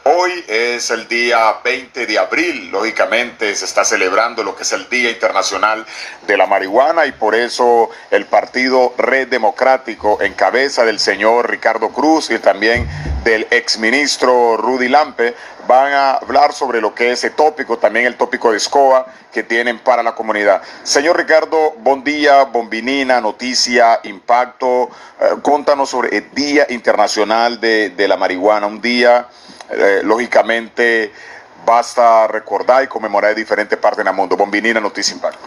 Hoy es el día 20 de abril, lógicamente se está celebrando lo que es el Día Internacional de la Marihuana y por eso el partido Red Democrático en cabeza del señor Ricardo Cruz y también del exministro Rudy Lampe van a hablar sobre lo que es el tópico, también el tópico de escoba que tienen para la comunidad. Señor Ricardo, buen día, bombinina, noticia, impacto, contanos sobre el Día Internacional de la Marihuana, un día logicamente basta recordar e comemorar em diferentes partes do mundo. Bombinina, notícia impacto.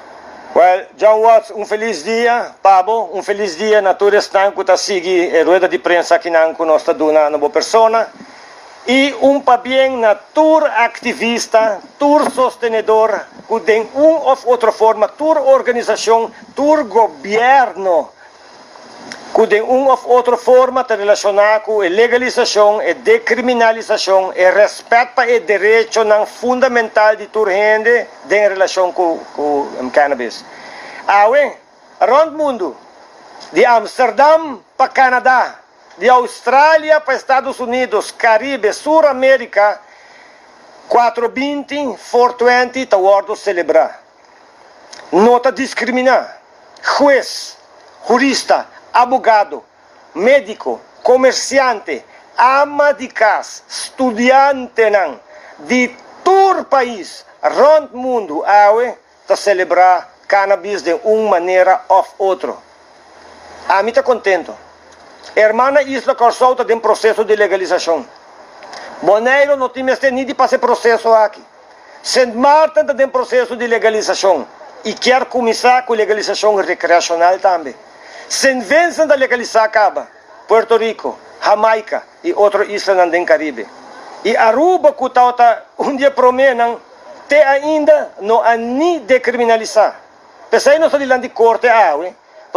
Well, John Watts, feliz dia, Pablo, feliz dia na tua estanco tá segui a rueda de prensa aqui na nós tá dando uma boa persona e pa bem na tour ativista, tour sostenedor, que tem ou outra forma, tour organização, tour governo, que tem ou outra forma de relacionar com a legalização, a decriminalização, e respeito para o direito fundamental de toda gente em relação com o cannabis. Around o mundo, de Amsterdam para Canadá, de Austrália para Estados Unidos, Caribe, Sul-América, 420, 420, está hora celebrar. Não está discriminar. Juiz, jurista, abogado, médico, comerciante, ama de casa, estudante de todo o país, around o mundo, para celebrar cannabis de uma maneira ou outra. A mim está contento. Hermana Isla Corsol está em processo de legalização. Bonaire não tem nem de fazer processo aqui. Saint Martin está em processo de legalização e quer começar com legalização recreacional também. Saint Vincent a legalizar acaba, Puerto Rico, Jamaica e outras islas do Caribe. E Aruba, que está dia promenem, te ainda não há nem decriminalizar. Pensei não está de corte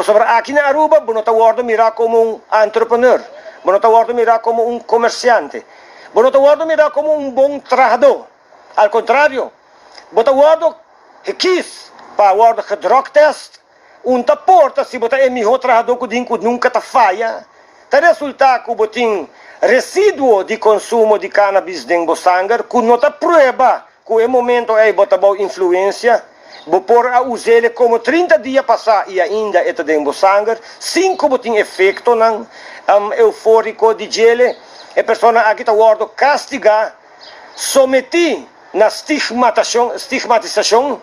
sobre aqui na Aruba, não está guarda mirar como entrepreneur, não está guarda mirar como comerciante, não está guarda mirar como bom trabajador. Al contrário, não está guarda que quis para guarda que drug test. Unta porta se botar é melhor trabalhador que nunca tá falha. Tá resultado que botin resíduo de consumo de cannabis dentro do sangue, que não tá prova que é momento aí botar boa influência, vou por a usar ele como 30 dias passar e ainda é dentro do sangue, 5 botin efeito não eufórico de gele, a pessoa aqui tá guardo castigar, someter na estigmatização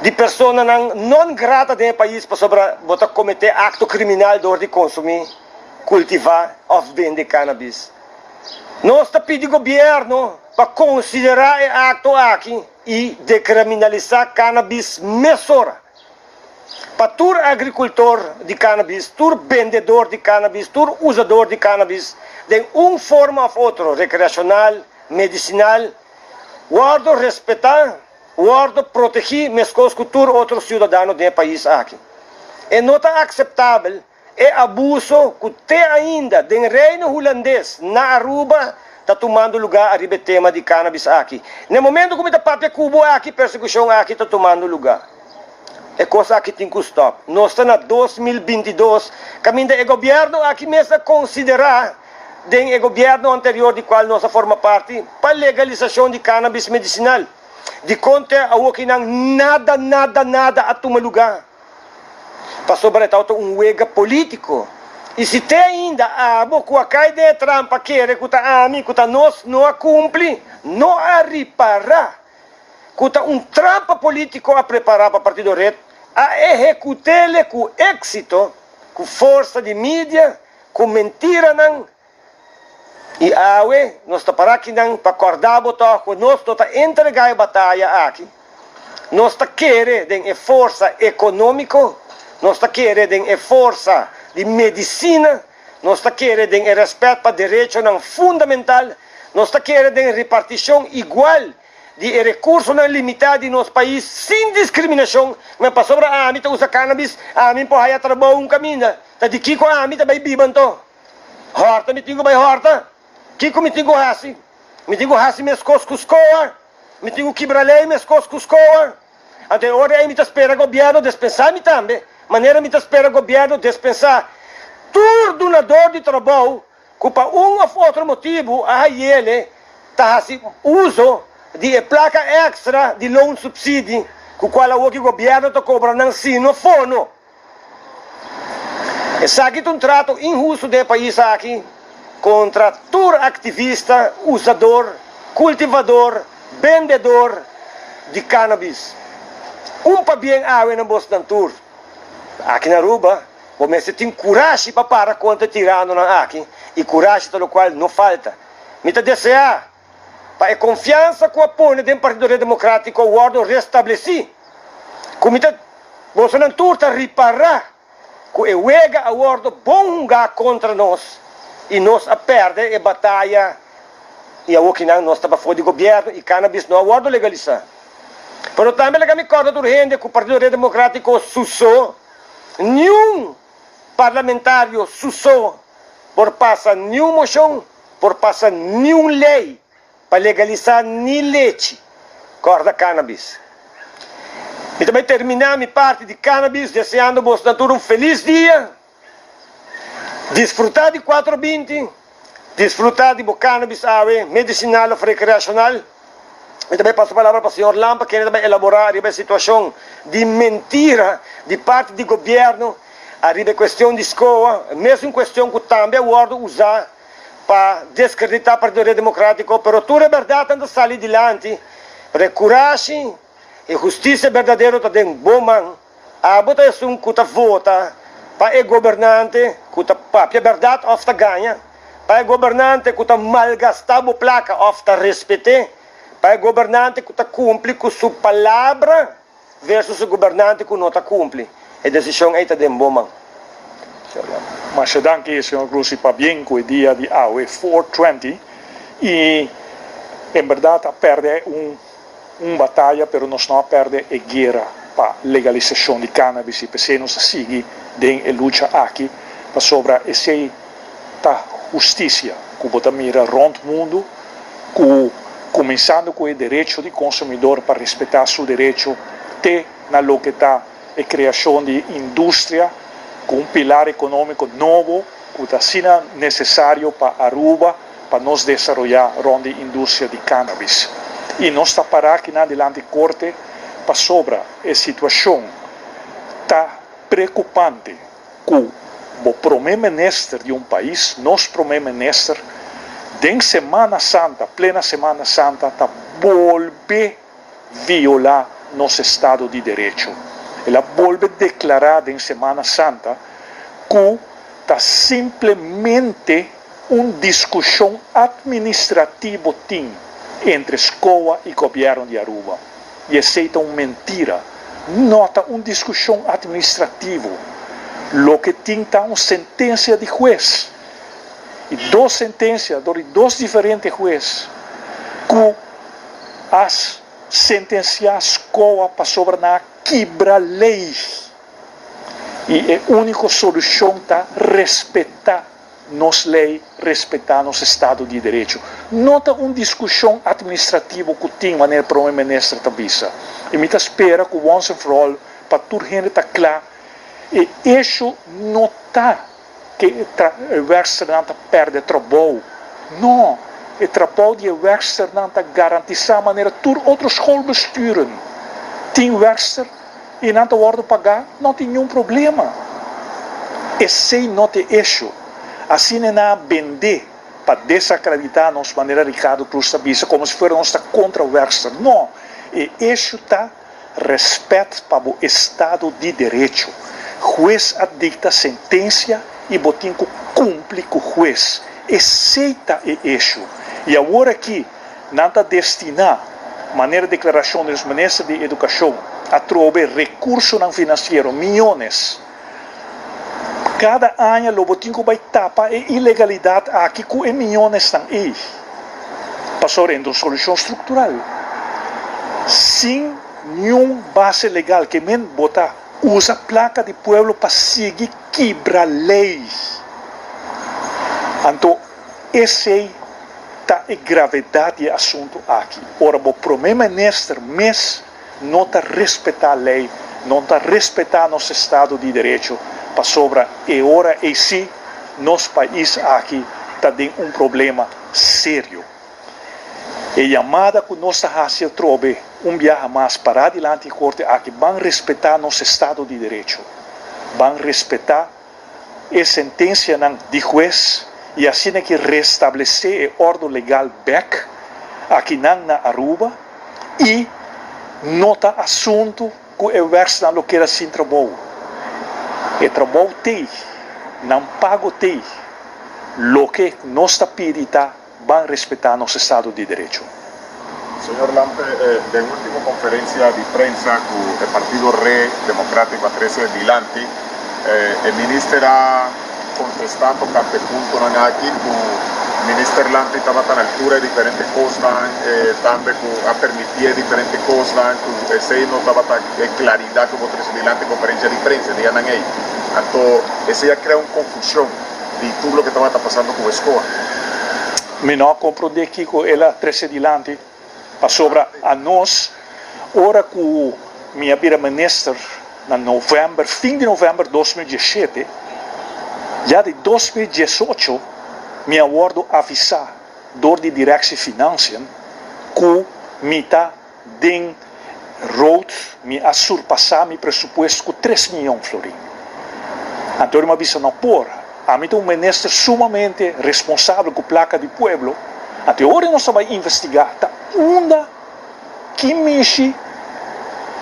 de pessoas não gratas do país para cometer acto criminal de consumir, cultivar ou vender cannabis. Nós estamos pedindo ao governo para considerar o acto aqui e decriminalizar cannabis mesura. Para todo agricultor de cannabis, todo vendedor de cannabis, todo usador de cannabis, de uma forma ou outra, recreacional, medicinal, guardo respeitar, guardo proteger meus cultura outros cidadãos do país aqui. E não está aceitável o abuso que tem ainda do reino holandês na Aruba está tomando lugar a ribe tema de cannabis aqui. No momento que está papel cubo aqui, perseguição aqui está tomando lugar. É coisa que tem que stop. Nós estamos em 2022, caminho do governo aqui mesmo considerar do governo anterior de qual nós forma parte para legalização de cannabis medicinal. De conta a que nada a tomar lugar. Para sobretudo huega político. E se tem ainda a boca de trampa que nós não a cumpre, não a reparar. Que trampa político a preparar para o Partido Red, a executar-lhe com êxito, com força de mídia, com mentira e nós estamos para aqui para acordar que nós estamos entregar a batalha aqui. Nós estamos querendo força econômica, nós estamos querendo força de medicina, nós estamos querendo respeito para direito fundamental, nós estamos querendo repartição igual de recursos limitados em nosso país, sem discriminação. Mas para sobre a mim usa cannabis, a mim pode trabalhar caminho. Tá de que com a mim também bibam to. Horta me tingo vai horta. Kiko me tingo hasi mes coscuscoa, me tingo quibralei mes coscuscoa. Até hora aí me espera o governo dispensar me também. Maneira me espera o governo dispensar. Todo donador de trabalho, que para um ou outro motivo, ele tá se uso de placa extra de loan subsídio, com qual o governo está cobrando não sino fono. Esse aqui é um trato injusto do país aqui, contra todo ativista, usador, cultivador, vendedor de cannabis. Para bem água na Bostantur. Aqui na Aruba, você tem coragem para parar contra tirano aqui, e coragem pelo qual não falta. Me desejar para a confiança com o apoio do Partido Democrático, o ordem restabelecido. Como você não turta reparar que o EGA a ordem bom contra nós, e nós a perde a batalha, e a que nós estamos fora do governo, e cannabis não a ordem legalizar. Pero também me conta urgente que o Partido Democrático susou, nenhum parlamentário susou por passar nenhuma moção, por passar nenhuma lei para legalizar nem leite, corda cannabis. E também terminar minha parte de cannabis, desejando vocês um feliz dia, desfrutar de 420, desfrutar de cannabis ave, medicinal ou recreacional. E também passo a palavra para o senhor Lampa, que também elaborar a situação de mentira de parte do governo, a questão de escola, mesmo questão que também o ordem usar para descreditar o Partido Democrático, mas tudo é verdade, tanto sair adiante, para coragem e justiça verdadeira está dentro bom mão, a votação que vota para o governante, que a verdade ofta ganha, para o governante que malgastar a placa ofta respeite, para o governante que cumpre com sua palavra versus o governante que não cumpre. A decisão aí está dentro bom mão. Mas danke, senhor Cruz, para bem com o dia de AUE 420 e em verdade perde batalha, mas nós não perde a guerra para a legalização de cannabis e se nós seguir a luta aqui para sobre essa justiça que bota mira rond o mundo, começando com o direito do consumidor para respeitar seu direito, até na lo que está a criação de indústria com pilar econômico novo que está sendo necessário para Aruba, para nós desenvolver a indústria de cannabis. E nós está para aqui na adelante corte para sobre a situação está preocupante que o primeiro-ministro de país, nosso primeiro-ministro, em Semana Santa, plena Semana Santa, está volve violar nosso Estado de Direito. Ela volve declarar em Semana Santa que está simplesmente uma discussão administrativa entre escola e governo de Aruba. E aceita uma mentira. Nota uma discussão administrativa. Lo que tem uma sentença de juiz. E duas sentenças de dois diferentes juízes que as sentenciam a escola para sobre na quebra lei. E a única solução está respeitar nossa lei, respeitar nosso Estado de Direito. Nota uma discussão administrativa que tem maneira para o primeiro-ministro Tabisa. E me espera que o once and for all, para tudo gente está claro, e isso não está que o Westernanta perde trabalho. Não, o trabalho de Westernanta garantiza a maneira que outros golpes sturen. Tem Western e não tem ordem pagar, não tem nenhum problema. E se não tem isso, assim não vender para desacreditar nossa maneira Ricardo Cruz Tabisa como se fosse contra o Western. Não, e isso está respeito para o Estado de Direito. Juiz dicta sentença e botim que cumpre com o juiz. Aceita isso. E agora aqui, não está destinar maneira de declaração dos ministros de Educação a trover recursos não financeiros, milhões. Cada ano, o botim que vai tapar a ilegalidade aqui com milhões estão aí. Passou em uma solução estrutural. Sem nenhuma base legal que men botar usa a placa de pueblo para seguir quebrar a lei. Então, essa é a gravidade do assunto aqui. Ora, o primeiro-ministro não está respeitar a lei, não está respeitar nosso Estado de Direito, para sobre e ora e se nosso país aqui está tendo um problema sério. E chamada que nós fazemos trove viaje mais para adiante corte a que vão respeitar nosso Estado de Direito, vão respeitar a sentença de juez e assim é que restabelecer a ordem legal back aqui na Aruba e nota assunto que o verso não quer assim trabalho. E trabalho tem, não pago tem, lo que nós está pedindo van respeitar nosso Estado de Direito. Señor Lampe, de última conferencia de prensa con el Partido Re Democrático a 13 de Dilanti, el ministro ha contestado que punto no aquí, el ministro Lampe estaba a la altura de diferentes cosas, también ha permitido diferentes cosas, que ese no estaba tan claridad como 13 de Dilanti conferencia de prensa, digan ahí. Entonces, eso ya crea una confusión de todo lo que estaba pasando con Escoa. Me não compreender que ela 13 de Dilanti sobre a nós, ora que minha primeira-ministra, na novembro, fim de novembro de 2017, já de 2018, me acordo avisar, door de direção financeira, que me está den road, me a surpassar meu presupuesto com 3 milhões florim. Então, me avisa não por, a mim tem ministro sumamente responsável com a placa do pueblo. Até agora nós vamos investigar onde que mexe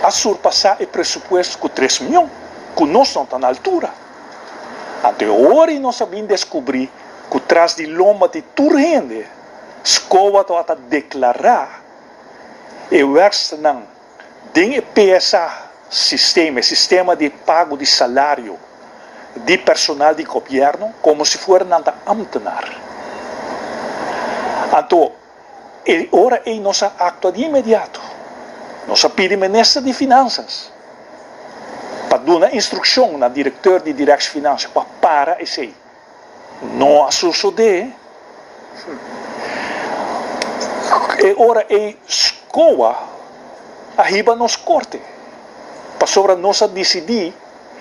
a surpassar o pressuposto com 3 milhões, que nós não estamos na altura. Até agora nós vamos descobrir que atrás de loma de Turrende, Escoa está a declarar e o não tem PSA sistema de pago de salário de personal de governo como se fosse nada ambtenar. Então, agora é nossa acto de imediato. Nós pedimos ministro de Finanças para dar instrução na diretor de direção de Finanças para parar isso aí. Não sucede. E agora é escola arriba nos corte para sobre nós decidir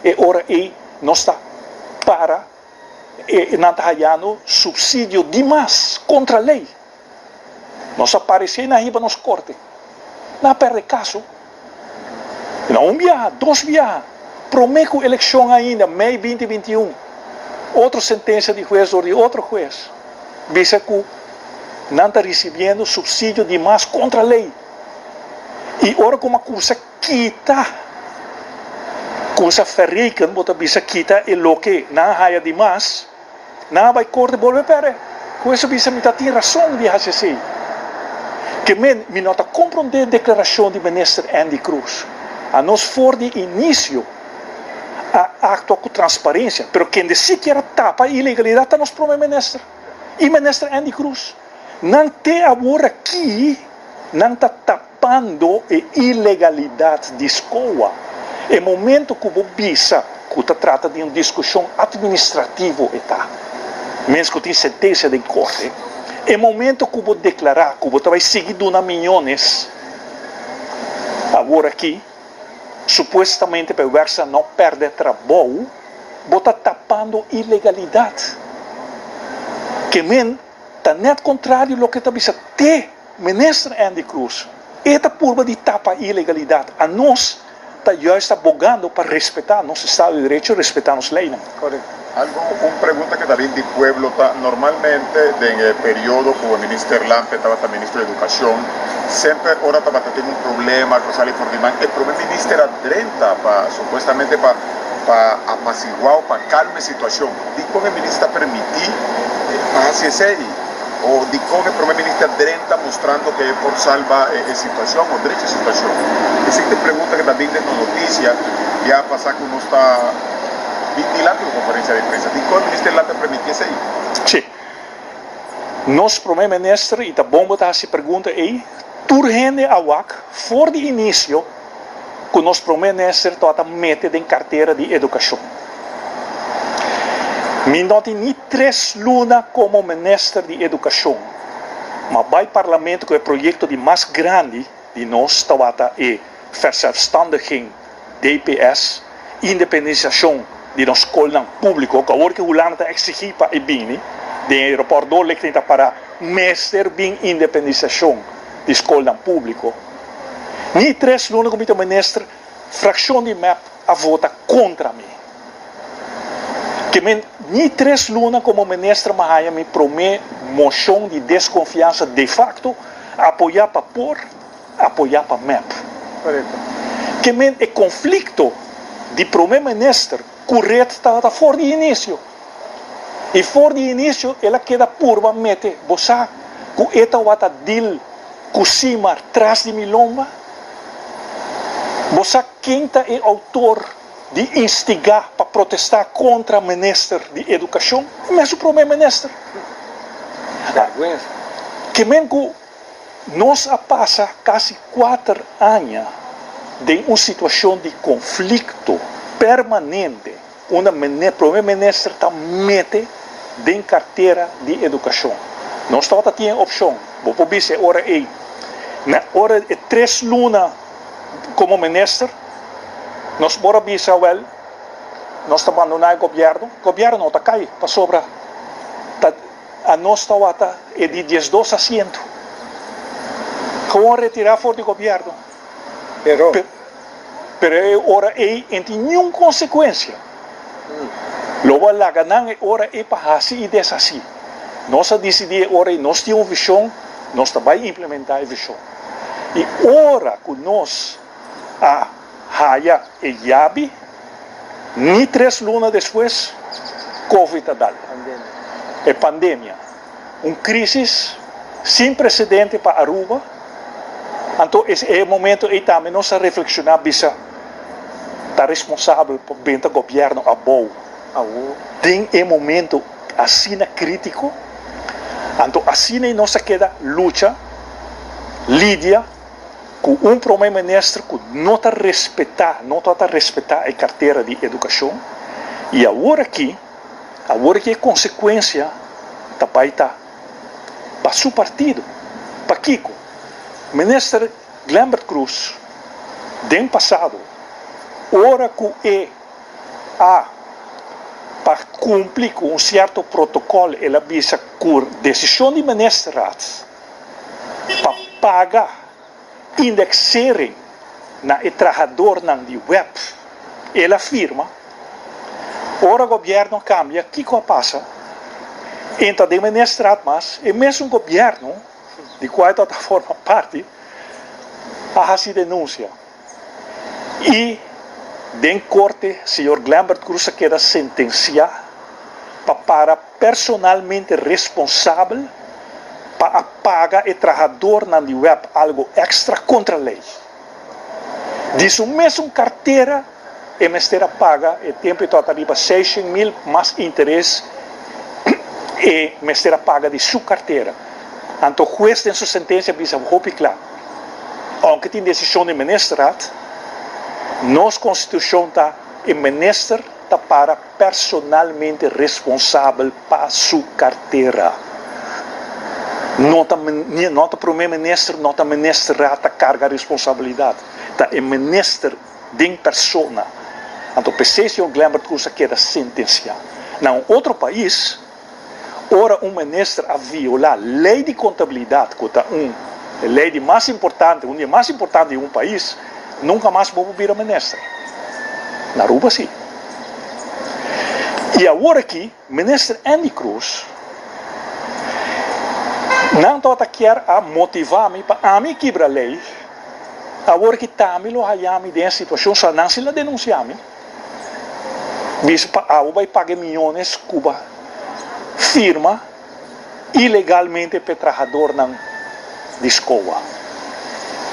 e agora é nós está para não subsídio demais contra a lei. Nós aparecemos na riba nos corte. Não perde caso. Não viaja, 2 viaja. Prometo eleição ainda, Mei 2021. Outra sentença de juez ou de outro juez. Diz que não está recebendo subsídio demais contra a lei. E agora como a coisa quita, coisa ferrica, bota bisa quita e lo que não há demais, não vai corte volver para. Com isso bisa me tem razão de fazer assim. Que me nota compreender a declaração do ministro Andy Cruz. A nós for de início a actuar com transparência, mas quem decide que era tapa a ilegalidade está nos primeiro ministro. E o ministro Andy Cruz. Não tem agora aqui, não está tapando a ilegalidade de escola. É momento que o bisa, que se trata de uma discussão administrativa, mesmo que tem sentença de corte, é momento que vou declarar que você vai seguir dando milhões agora aqui, supostamente para o versa não perder trabalho, você está tapando ilegalidade. Que men está net contrário do que está dizendo até o ministro Andy Cruz. Esta curva de tapa ilegalidade a nós está justo abogando para respeitar nosso Estado de Direito e respeitar nossa lei. Una pregunta que también del pueblo está normalmente en el periodo como el ministro Lampe estaba ministro de Educación, siempre ahora estaba teniendo un problema con salir por demás. El primer ministro era 30 supuestamente para apaciguar o para calmar la situación. ¿Y cómo el ministro permitir hacer serio? ¿O de cómo el primer ministro 30 mostrando que es por salva la situación o derecha situación? Existe pregunta que también de noticia ya pasa que uno está vigilando la conferencia de prensa. ¿Y cómo el ministro Lampe permitiese ahí? Sí. Nosso primeiro-ministro, e está bom botar essa pergunta aí, turrende a WAC, for de início, que o nosso primeiro-ministro está metido em carteira de educação. Me não tem nem 3 lunas como ministro de educação, mas vai parlamento que é o projeto de mais grande de nós, está é verselfstandiging DPS, independização de nossa escola pública, que agora que o land está exigindo para o BINI, de aeroporto ligt para mestre bem independização de escola público. Ni 3 lunas como o ministro, fração de MEP a vota contra mim. Que ni 3 lunas como ministro Mahaya me promete moção de desconfiança de facto, apoiar para por, apoiar para MEP. Que é conflito de primeiro-ministro correto está fora de início. E fora de início, ela queda puramente, você, com esta wata dil, com cima, atrás de milomba, você quem é autor de instigar para protestar contra o ministro de Educação, é mesmo o primeiro-ministro. Que mesmo nós passa quase 4 anos de uma situação de conflito permanente, onde o primeiro-ministro está mete em carteira de educação. Nós estamos tendo opção. Vou dizer hora aí. Na hora de 3 lunas como ministro, nós bora dizer well, nós abandonamos o governo. O governo não está caindo para sobra. A nós estamos de 12 assentos. Como retirar fora do governo? Pero ora aí não tem nenhuma consequência. Logo lá ganhar ora é para assim e desassi. Nós decidimos ora nós temos uma visão, nós também implementar a visão. E ora que nós a haya e yabi, nem 3 lunas depois, Covid a dar. É pandemia. Uma crise sem precedente para Aruba. Então, esse é o momento que também nós reflexionar bisa está responsável por bem o governo a bom. Tem um momento assim crítico, então assim nós queda luta, lidia com um primeiro-ministro que não está respeitar a carteira de educação e agora que é consequência também está para seu partido, para Kiko. O ministro Glambert Cruz, do passado, ora que para cumprir com um certo protocolo, ela visa por decisão de ministro para pagar, indexarem na trabalhador na web, ela afirma, ora o governo cambia, o que passa? Então, de ministro mas é mesmo o governo, de qual ela forma parte, a se denuncia. E em corte, o senhor Glambert Cruz queda sentenciado para personalmente responsável para pagar o trabalhador na web algo extra contra a lei. Diz o mesmo carteira, o ministério paga o tempo de arriba 600 mil mais interesse e o ministério paga de sua carteira. Então, o juiz em sua sentença diz claro, aunque tem decisão do ministro, nossa Constituição está, o ministro está para personalmente responsável para sua carteira. Não está primeiro-ministro, não está ministro que carga a responsabilidade. Está o ministro de persona. Então, o senhor Glambert Cruz queda sentenciado. Em outro país, ora um ministro a violar a lei de contabilidade, que é a lei mais importante, uma mais importante de um país, nunca mais vou vir ministro. Na Aruba, sim. E agora aqui, o ministro Andy Cruz não quer motivar-me para me quebrar a lei, agora que também lo hayami de situação, só não se la denunciar-me. Diz para a vai pagar milhões Cuba firma ilegalmente para trabalhador na escola.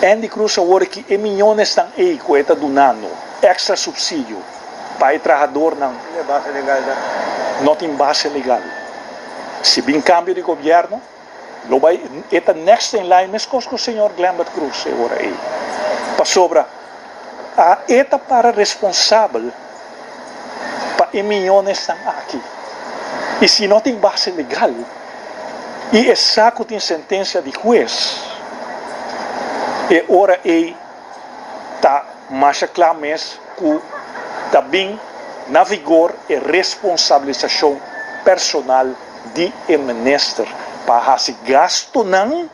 Andy Cruz agora que e milhões estão aí que está dando extra subsídio para o trabalhador não tem base legal. Se bem cambio de governo, lo vai eta next in line mas com o senhor Glambert Cruz agora aí. Para sobra a eta para responsável para e milhões estão aqui. E se não tem base legal, e é saco tem sentença de juiz, e ora aí está mais claro mesmo que está bem na vigor e responsabilização personal de ministro para fazer gasto não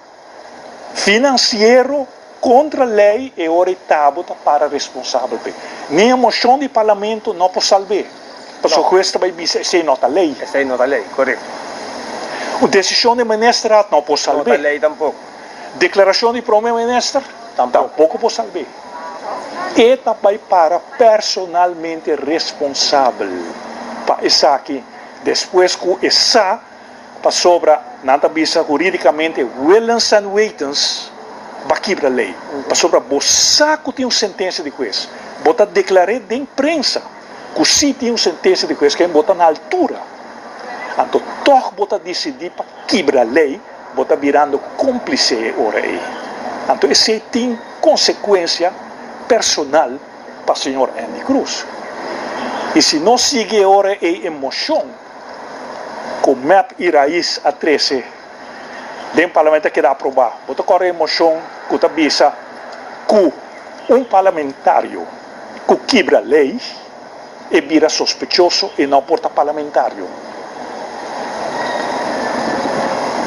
financeiro contra a lei e ora tabuta para responsável. Nem moção de parlamento não pode salvar. Porque questa vai ser nota lei. Essa é nota lei, correto. A decisão do ministro não pode salvar. Nota lei tampouco. Declaração do primeiro-ministro Tampouco. tampouco pode salvar. E também para personalmente responsável. Para isso aqui, depois que essa para sobra, nada bisa juridicamente, Willens and Waitens, vai quebrar a lei. Para sobra, você que tem uma sentença de juiz, bota declarar de imprensa, que se tem uma sentença de juiz, que bota na altura. Então, todo bota decidir para quebrar a lei, bota virando cúmplice ora aí. Então, esse tem consequência personal para o senhor Andy Cruz. E se não sigue ora a emoção, com o MEP e raiz a 13, do parlamento que dá aprovar, bota corre a emoção que está bisa que parlamentário que quebra a lei e vira sospechoso e não porta parlamentário.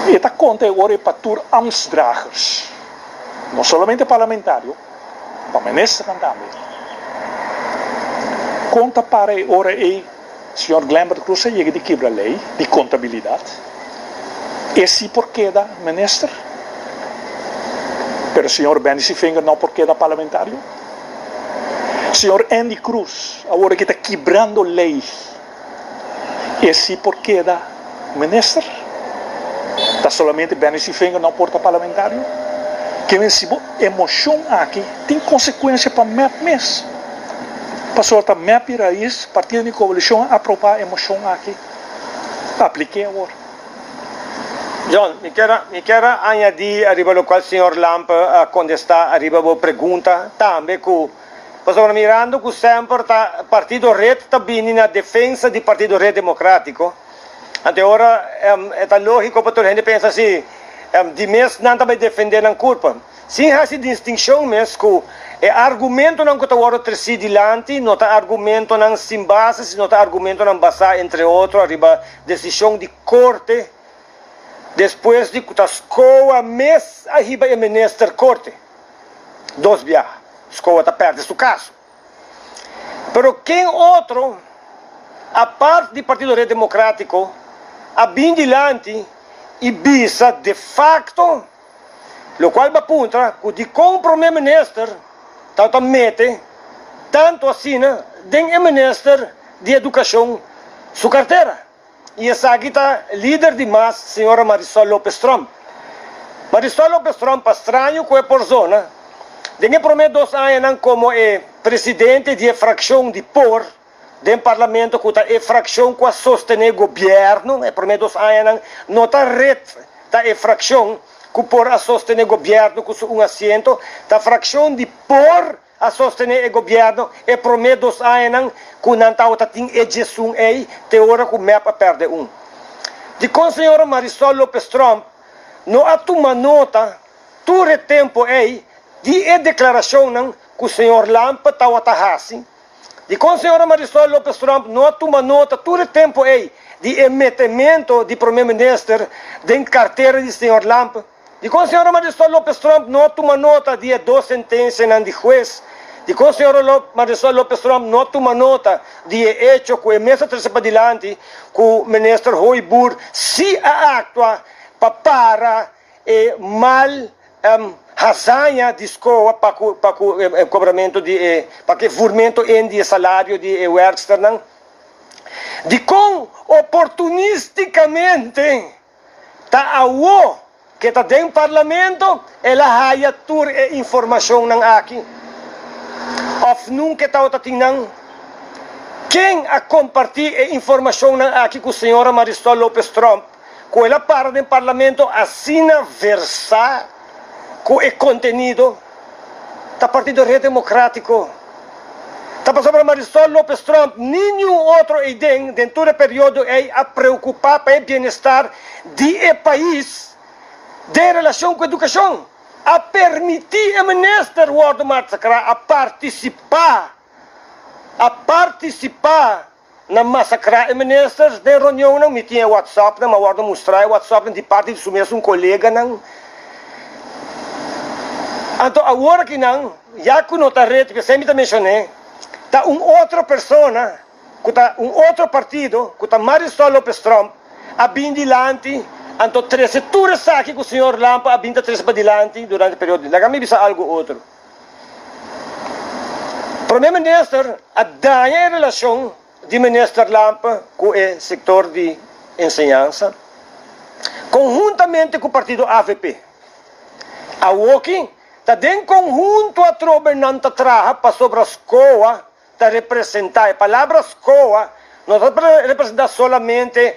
E está conta agora para tur Amtsdragers, não somente parlamentário, para ministro também. Conta para agora e senhor Glembert Cruz chega de quebra a lei de contabilidade. Esse porquê da ministro? Pero o senhor Benici Finger não porquê da parlamentário? Senhor Andy Cruz, agora que está quebrando a lei. Esse porquê da ministro? Está solamente Benici Finger não porta parlamentário? Que esse emoção aqui tem consequência para o mês. Passou a MEP e raiz, partido de coalição, aprovar a emoção aqui. Apliquei agora. John, me quero añadir arriba lo qual o senhor Lampa contestar arriba a pergunta também que passou mirando que sempre o Partido Red está vindo na defesa do Partido Red Democrático. Até agora é lógico para a gente pensar assim, de mês não vai defender a culpa. Sim, há essa distinção mesmo que é argumento não que está agora dilante, não está argumento não sem base, não está argumento não basado entre outros, arriba decisão de corte, depois de que está escola mês arriba é ministro corte. Dois viagens, escola está perto do caso. Pero quem outro, a parte do Partido Red Democrático, a bem dilante e bisa de facto, lo qual apunta que de como primeiro-ministro tanto mete, tanto assim, tem o ministro de Educação sua carteira. E essa aqui está líder de mais, senhora Marisol Lopes Trump. Marisol Lopes Trump, estranho que é por zona, tem o primeiro 2 anos como presidente de fração de por, do parlamento que está fração que sustém o governo, o primeiro 2 anos, não está red, está fração que por a sostener o governo com um assento, a fração de por a sostener o governo é prometo 2 anos que não tem ejeção aí, te hora que o MEP perde um. De com a senhora Marisol Lopes Trump, não há uma nota, todo o tempo aí, de declaração que o senhor Lampa está assim. De com a senhora Marisol Lopes Trump, não há uma nota, todo o tempo aí, de emitimento de primeiro-ministro de carteira do senhor Lampa. De com a senhora Marisol Lopes Trump não toma nota de 2 sentenças de juiz. De com a senhora Marisol Lopes Trump não toma nota de hecho que o mês para diante que o ministro Roy Bur se atua para mal razanha de escola para o cobramento de para que furmento em salário de workster. De com oportunisticamente tá ao que está dentro do parlamento, ela haya tur informação aqui. Of nunca está tingnan quem a compartilhar informação aqui com a senhora Marisol Lopes Trump, que ela para do parlamento assina versar com o conteúdo do Partido Red Democrático. Está passando Marisol Lopes Trump, nenhum outro idem dentro do período é a preocupar para o bem-estar do país de relação com a educação, a permitir o ministro Ward Massacra a participar na massacrar o ministro de reunião, não me tinha WhatsApp, não me mostrar o WhatsApp de parte de mesmo um colega, não. Então, agora que não, já que não está reto, que sempre mencionei, está outra pessoa, outro partido, que está Marisol Lopes Trump, a vir dilante, então, três turas aqui com o senhor Lampa, a vir três para dilante durante o período. Lá me bisa algo outro. Primeiro-ministro, a danha em relação de ministro Lampa com o setor de ensinança, conjuntamente com o partido AVP. A WOKI está em conjunto a governante trabalha para sobre a escola, está representar. A palavra escola não representa solamente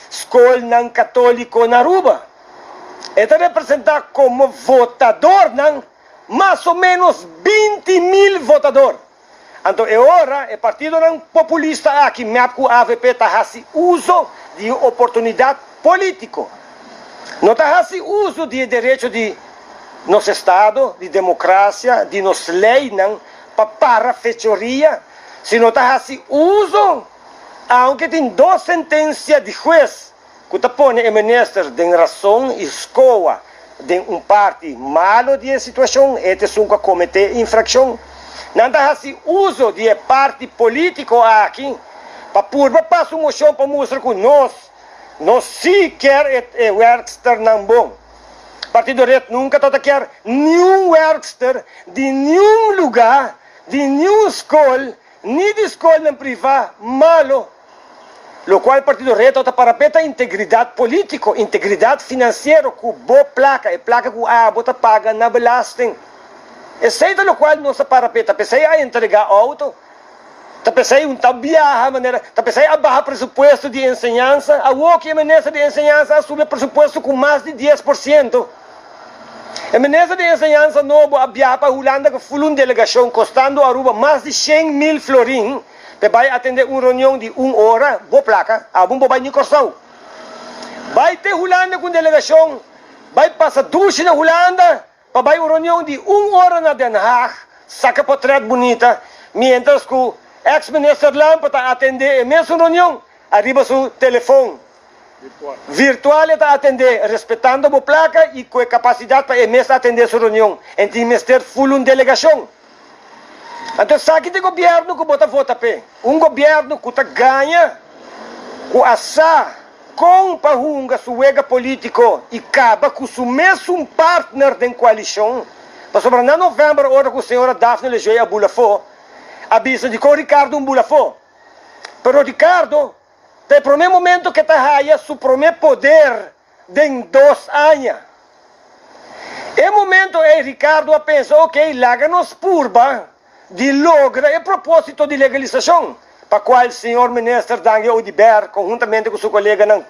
escola não católico na Aruba. Está representar como votador, não, mais ou menos 20.000 votadores. Então, é hora, o partido não populista aqui, mesmo o AVP está fazendo uso de oportunidade política. Não está fazendo uso de direito de nosso Estado, de democracia, de nossa lei, não, para fechoria, sino está fazendo uso, aunque tem duas sentenças de juiz, que está pondo o ministro de razão e escola de parte malo de situação, este é um cometer infração. Não está fazendo uso de parte político aqui, para pôr passo uma moção para mostrar que nós sim quer o workster não bom. Partido Reto nunca quer nenhum workster de nenhum lugar, de nenhuma escola, nem de escola privada, malo. Lo qual o Partido Reto está para a integridade política, integridade financeira, com boa placa, e placa que a bota paga na belasting. E sei do qual não se para peta, pensei a entregar auto, pensei tabiar maneira, pensei a barra presupuesto de ensinança, a WOKI, a ministra de ensinança, assume presupuesto com mais de 10%. A ministra de ensinança novo abia para a Holanda que foi uma delegação custando a Aruba mais de 100.000 florins, que vai atender uma reunião de 1 hora, boa placa, a bom vai nem corção. Vai ter Holanda com delegação, vai passar ducha na Holanda, vai uma reunião de 1 hora na Den Haag, saca portrait bonita, mientras que o ex-ministro Lampa está a atender a mesma reunião, arriba seu telefone. Virtual está a atender, respeitando a placa e com a capacidade para mesmo atender sua reunião. Então, o ministério foi uma delegação. Então, sabe que o governo que bota vota pé? Governo que ganha, que assar, com a sua político e acaba com o mesmo partner da coalição. Para sobre na novembro, hora que a senhora Daphne elegeu a Bulafó, avisa de que o Ricardo Bulafó. Pero Ricardo, no primeiro momento que está aí, seu primeiro poder em 2 anos. No momento que Ricardo pensa, ok, láganos purba de logra o propósito de legalização, para o qual o senhor ministro Daniel Odiber, conjuntamente com seu colega, não,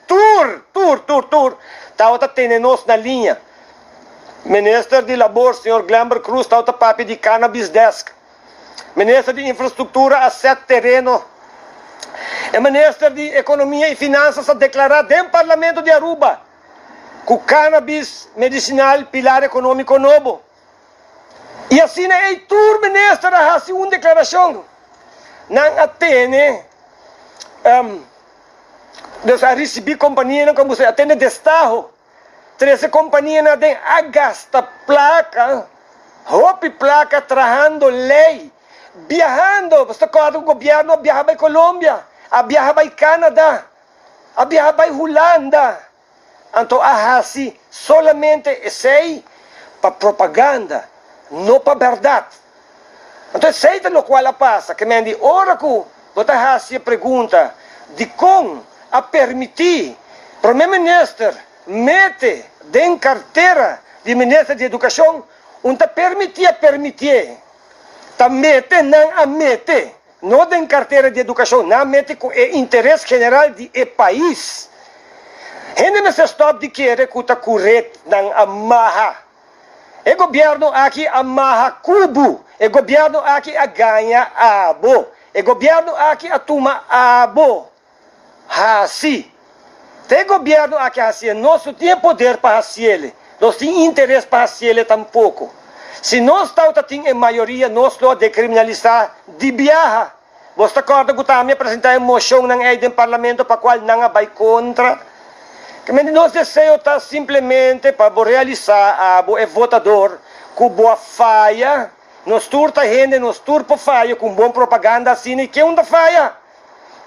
está tendo na linha. Ministro de Labor, senhor Glamber Cruz, está papi de cannabis desk. Ministro de Infraestrutura, asset terreno. O ministro de Economia e Finanças a declarar dentro do Parlamento de Aruba que o cannabis medicinal pilar econômico novo. E assim, o ministro a fazer uma declaração. Não atende a receber companhia, como você atende de Estado. 13 companhias não tem a gasta placa, roupa placa, trabalhando lei, viajando. Você acorda o governo, viaja para a Colômbia, viaja para o Canadá, viaja para a Holanda. Então, assim, solamente sei para propaganda, não para verdade. Então, sei do qual passa, que me diz, ora que você faz a pergunta de como a permitir, o primeiro-ministro mete dentro carteira de ministro de Educação, onde permitir, está mete, não a mete, não dentro carteira de Educação, não mete com o interesse geral do país. Ainda me se stop de querer que está correto, não amarra. O governo aqui amarra cubo, o governo aqui a ganha abo, o governo aqui a toma abo. Assim. Tem governo aqui assim, nós não temos poder para assim, nós temos interesse para assim tampouco. Se nós temos a maioria, nós não decriminalizar de viaja. Você acorda que também apresentar uma moção no parlamento para a qual não vai contra. Nosso desejo está simplesmente para realizar o votador com boa falha, nos turta gente, nos turpa falha, com boa propaganda assim, e que onda falha.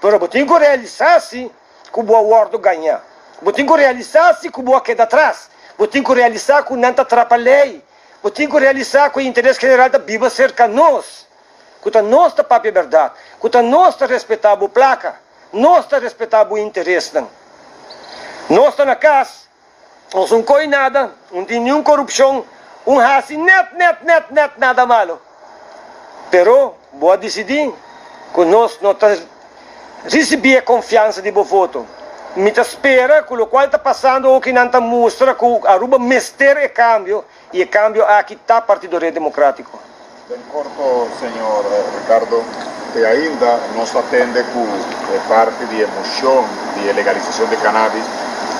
Pero você tem que realizar-se com boa ordem ganhar. Você tem que realizar-se com boa queda atrás. Você tem que realizar com não atrapalhar. Você tem que realizar com o interesse general da Bíblia cerca de nós. Com a nossa própria verdade. Com a nossa respeitável placa. Nossa respeitável interesse. Nós na casa, nós não coi nada, não tem nenhuma corrupção, raci net, nada malo. Pero, boa decidir, que nós não recebemos a confiança de boa voto. Me espera, com o qual está passando o que não está mostra, com a Aruba mestre e cambio aqui está Partido Rede Democrático. Bem corto, senhor Ricardo, e ainda nos atende com parte de emoção de legalização de cannabis.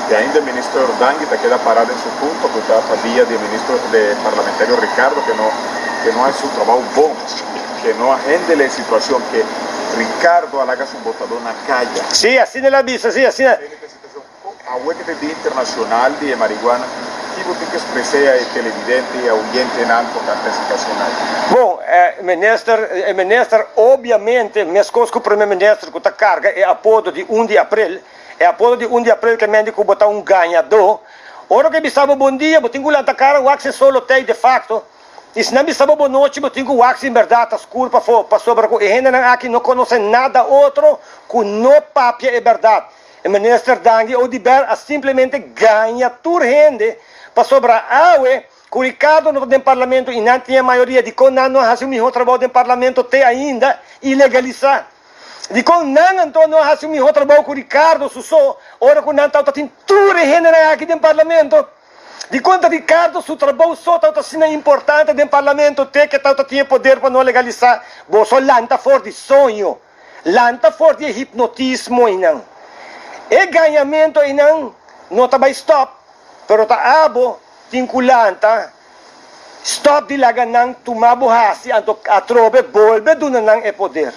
E ainda o ministro Dangui está queda parado em seu ponto, que está a via do ministro parlamentar Ricardo, que não faz seu trabalho bom, que não agende a situação, que Ricardo alaga seu votador na calle. Sim, assim é a vista, sim, assim é. A web de internacional de marihuana, que você tem que expressar a televidente e a oyente em alto esta situação aí. Bom, o ministro, obviamente, minhas coisas com o primeiro-ministro, que está carga, é apoio de 1 de abril, que médico botar ganhador. Ora que bisava bom dia, eu tenho que lá cara, o axi solo tem de facto. E se não bisava boa noite, eu tenho que o axi em verdade, as curvas para sobre o gente aqui não conhece nada outro que não papia é verdade. O ministro Dangui ou de ber simplesmente ganha tur gente para sobre a água. O Ricardo no parlamento e não tinha maioria de quando não faz o melhor trabalho no parlamento tem ainda ilegalizar. De quando não faz o melhor trabalho com o Ricardo Sussô, ora quando não está tudo gente aqui no parlamento. De quando Ricardo seu trabalho só está sendo importante no parlamento tem que tinha poder para não legalizar. Você lanta forte sonho, lanta forte hipnotismo e não. E ganhamento e não está vai stop, pero está abo tinkulanta stop de laga nang tumabuhasi anto atrobe bolbe do nang e poder.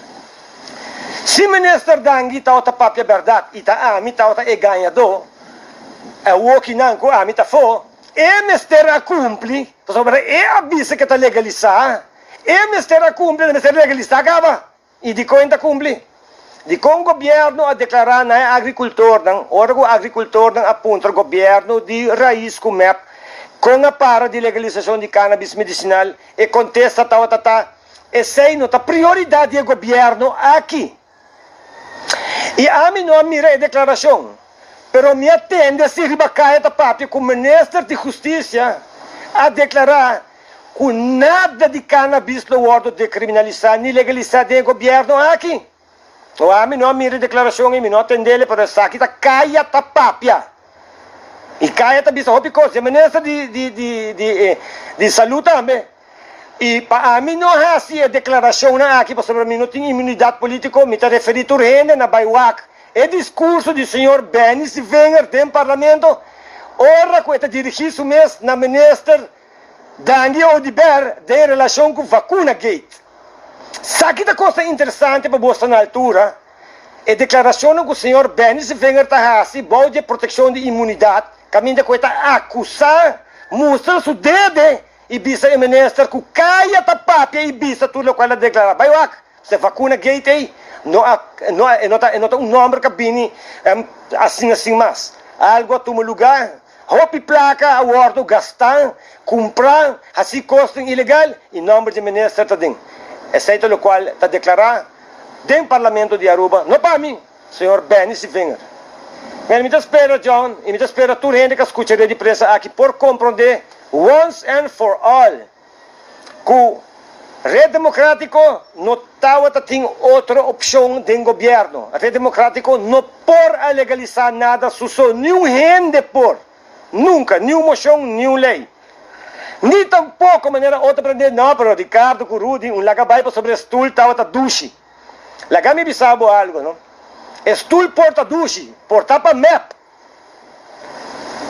Se o ministro Dangui está a papia verdade e está ami está e ganhador, é o que não com ami está for, e mister a cumpre, sobre e avisa que está legalizar, e mister a cumpre, mister legalizar acaba e de conta cumpre. De com o governo a declarar na agricultor, ora o agricultor aponta o governo de raiz com MEP, com a para de legalização de cannabis medicinal e contesta e sei nota prioridade do governo aqui. E a mim não mira a declaração, pero me atende se ribacaia da papia com o ministro de Justiça a declarar que nada de cannabis no ordem de criminalizar nem legalizar do governo aqui. O a mim não mira a declaração e me não atende para essa aqui da caia da papia. E caia da bisa hopi coisa, ministro de saúde também. E para mim não é assim a declaração aqui, para sobre mim não tem imunidade política, me está referindo a gente na Baiuac. É discurso do senhor Benny Wenger do parlamento, ora que está dirigido mesmo na ministra Daniel Odiber de relação com vacuna gate. Sabe que coisa interessante para você na altura? A declaração que o senhor Benny Wenger está assim, bom de proteção de imunidade, caminho que está acusar, mostra seu dedo e bisa o ministro que caia da papia e bisa tudo o que ela declara. Baiuac, se vacuna gate aí, não é um nome que vem assim mais. Algo a tomar lugar, roupa placa, a ordem gastar, comprar, assim custo ilegal, em nome do ministro também. Exceto o qual está declarado dentro do parlamento de Aruba, não para mim, senhor Benny Wenger. Mas me espera, John, e me espera toda gente que escuta de imprensa aqui por compreender once and for all que o Rede Democrático não tem outra opção do governo. A Rede Democrático não pode legalizar nada, só nenhum rende por. Nunca, nenhuma moção, nenhuma lei. Nem tampouco maneira outra para dizer, não, pero Ricardo Curudi, lagabay pa sobre stool tawata dushi. Lagami bisabo algo, não? Stool porta dushi, porta pa map.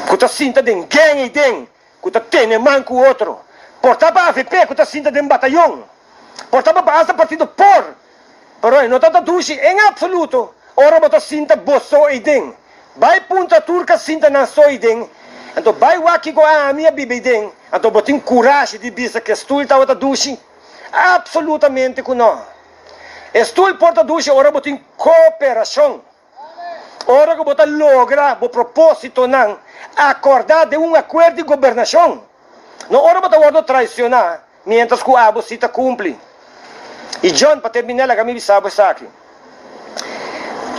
Kuta sinta den gang e den, kuta tene manco outro. Porta pa AFP, kuta sinta den batalhão. Porta pa basta partido por. Pero não tanta dushi, em absoluto. Ora bota sinta bosso e den. Vai Punta Turca sinta na soideng, então vai waki ko a minha bibideng, então botin coragem de bisa que estul ta outra dushi, absolutamente que não. Estul porta dushi ora botin cooperação. Ora que bota logra o propósito não acordar de acordo de governação. Não ora bota ordo traicionar, mientras que o abo cita cumpre. E John, para terminar, a minha sabe aqui.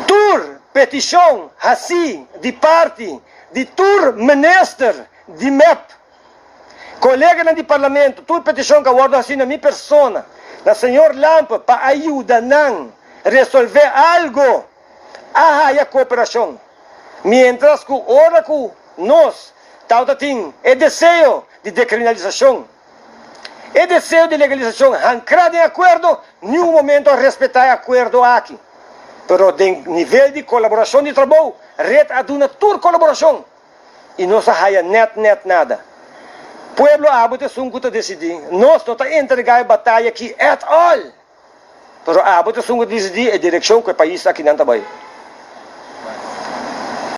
Tur petição assim de parte de tur minister de MEP, colega de parlamento, tur petição que ordo assim na minha persona, na senhor Lampa para ajudar não resolver algo. A cooperação. Mientras que ora que nós tauta tem é desejo de decriminalização, é desejo de legalização, ancrado em acordo, nenhum momento respeitar acordo aqui. Pero de nível de colaboração de trabalho, red aduna toda colaboração. E não se haya net nada. Pueblo abote sunguta decidir. Nós não está entregar a batalha aqui at all. Pero abote sunguta decidir a direção que o país aqui não está bem.